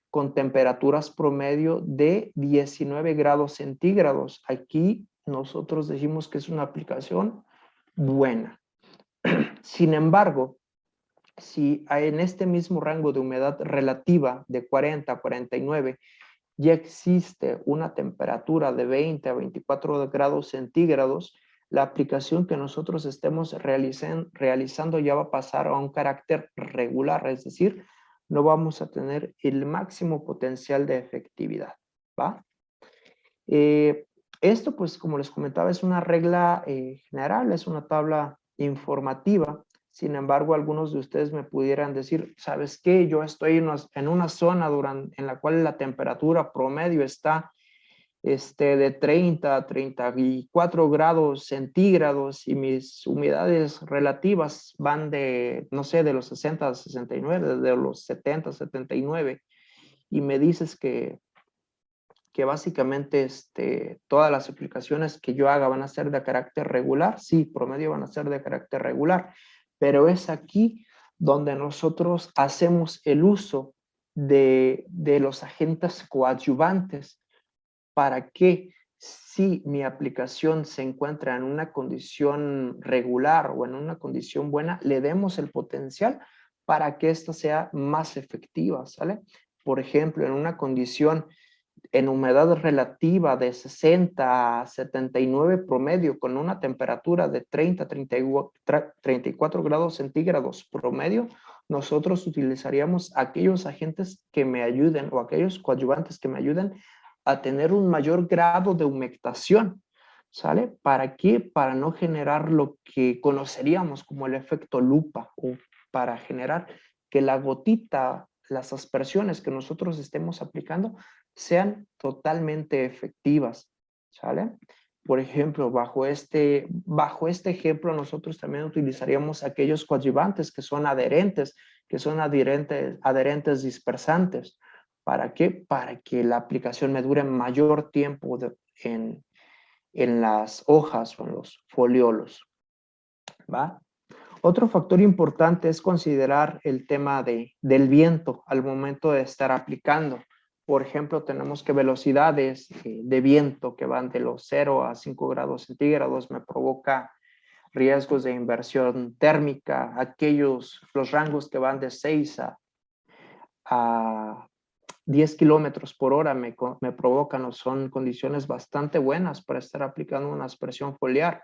con temperaturas promedio de 19 grados centígrados. Aquí nosotros decimos que es una aplicación buena. Sin embargo, si en este mismo rango de humedad relativa de 40 a 49 ya existe una temperatura de 20 a 24 grados centígrados, la aplicación que nosotros estemos realizando ya va a pasar a un carácter regular, es decir, no vamos a tener el máximo potencial de efectividad, ¿va? Esto, pues, como les comentaba, es una regla general, es una tabla informativa. Sin embargo, algunos de ustedes me pudieran decir, ¿sabes qué? Yo estoy en una zona en la cual la temperatura promedio está de 30 a 34 grados centígrados y mis humedades relativas van de, no sé, de los 60 a 69, de los 70 a 79, y me dices que básicamente todas las aplicaciones que yo haga van a ser de carácter regular. Sí, promedio van a ser de carácter regular, pero es aquí donde nosotros hacemos el uso de los agentes coadyuvantes para que, si mi aplicación se encuentra en una condición regular o en una condición buena, le demos el potencial para que ésta sea más efectiva, ¿sale? Por ejemplo, en una condición en humedad relativa de 60 a 79 promedio, con una temperatura de 30 a 34 grados centígrados promedio, nosotros utilizaríamos aquellos agentes que me ayuden o aquellos coadyuvantes que me ayuden a tener un mayor grado de humectación, ¿sale? ¿Para qué? Para no generar lo que conoceríamos como el efecto lupa, o para generar que la gotita, las aspersiones que nosotros estemos aplicando sean totalmente efectivas, ¿sale? Por ejemplo, bajo este ejemplo, nosotros también utilizaríamos aquellos coadyuvantes que son adherentes dispersantes. ¿Para qué? Para que la aplicación me dure mayor tiempo en las hojas o en los foliolos, ¿va? Otro factor importante es considerar el tema del viento al momento de estar aplicando. Por ejemplo, tenemos que velocidades de viento que van de los 0 a 5 grados centígrados me provoca riesgos de inversión térmica, los rangos que van de 6 a 10 kilómetros por hora me provocan o son condiciones bastante buenas para estar aplicando una aspersión foliar.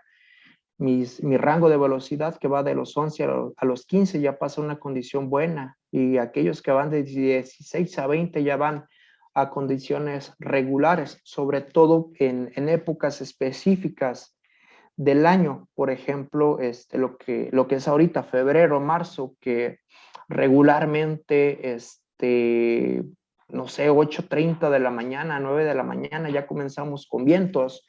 Mi rango de velocidad que va de los 11 a los 15 ya pasa una condición buena y aquellos que van de 16 a 20 ya van a condiciones regulares, sobre todo en épocas específicas del año. Por ejemplo, lo que es ahorita febrero, marzo, que regularmente, no sé, 8:30 de la mañana, 9 de la mañana, ya comenzamos con vientos.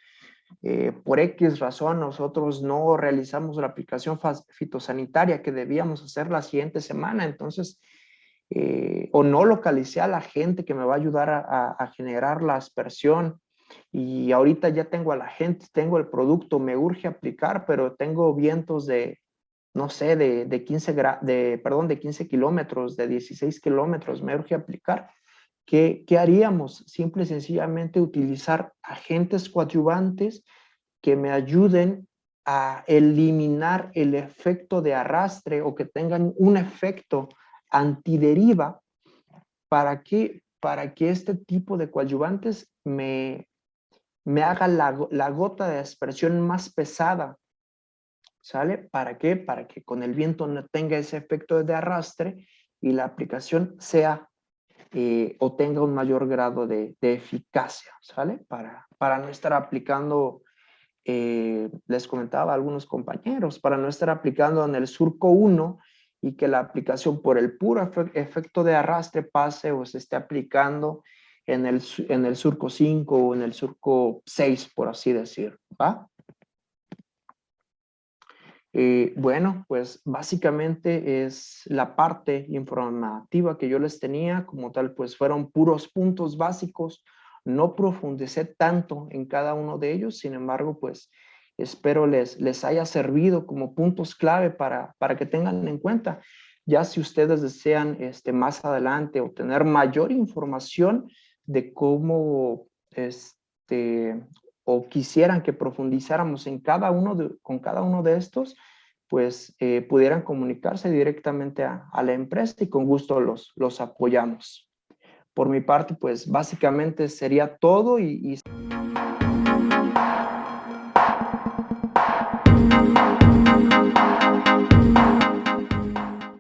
Por X razón nosotros no realizamos la aplicación fitosanitaria que debíamos hacer la siguiente semana, entonces, o no localicé a la gente que me va a ayudar a generar la aspersión y ahorita ya tengo a la gente, tengo el producto, me urge aplicar, pero tengo vientos de, no sé, de 15 kilómetros, de 16 kilómetros, me urge aplicar. ¿Qué haríamos? Simple y sencillamente utilizar agentes coadyuvantes que me ayuden a eliminar el efecto de arrastre o que tengan un efecto antideriva para que este tipo de coadyuvantes me haga la gota de aspersión más pesada. ¿Sale? ¿Para qué? Para que con el viento no tenga ese efecto de arrastre y la aplicación sea o tenga un mayor grado de eficacia, ¿sale? Para no estar aplicando, les comentaba a algunos compañeros, para no estar aplicando en el surco 1 y que la aplicación por el puro efecto de arrastre pase o se esté aplicando en el surco 5 o en el surco 6, por así decir, ¿va? Bueno, pues básicamente es la parte informativa que yo les tenía, como tal, pues fueron puros puntos básicos, no profundicé tanto en cada uno de ellos, sin embargo, pues espero les haya servido como puntos clave para que tengan en cuenta. Ya si ustedes desean más adelante obtener mayor información de cómo o quisieran que profundizáramos con cada uno de estos, pues pudieran comunicarse directamente a la empresa y con gusto los apoyamos. Por mi parte, pues básicamente sería todo y